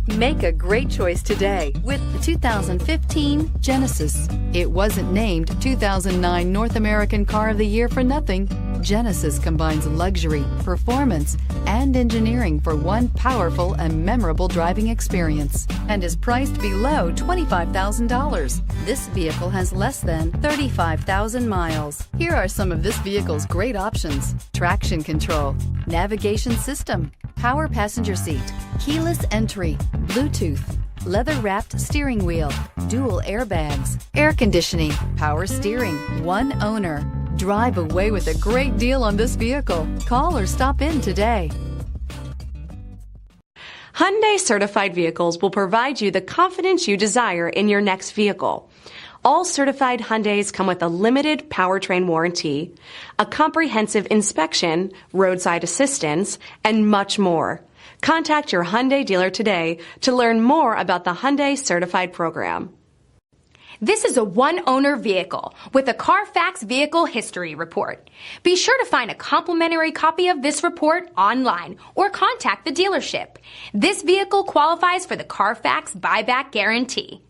Make a great choice today with the 2015 Genesis. It wasn't named 2009 North American Car of the Year for nothing. Genesis combines luxury, performance, and engineering for one powerful and memorable driving experience and is priced below $25,000. This vehicle has less than 35,000 miles. Here are some of this vehicle's great options: traction control, navigation system, power passenger seat, keyless entry, Bluetooth, leather-wrapped steering wheel, dual airbags, air conditioning, power steering, one owner. Drive away with a great deal on this vehicle. Call or stop in today. Hyundai certified vehicles will provide you the confidence you desire in your next vehicle. All certified Hyundais come with a limited powertrain warranty, a comprehensive inspection, roadside assistance, and much more. Contact your Hyundai dealer today to learn more about the Hyundai Certified Program. This is a one-owner vehicle with a Carfax Vehicle History Report. Be sure to find a complimentary copy of this report online or contact the dealership. This vehicle qualifies for the Carfax Buyback Guarantee.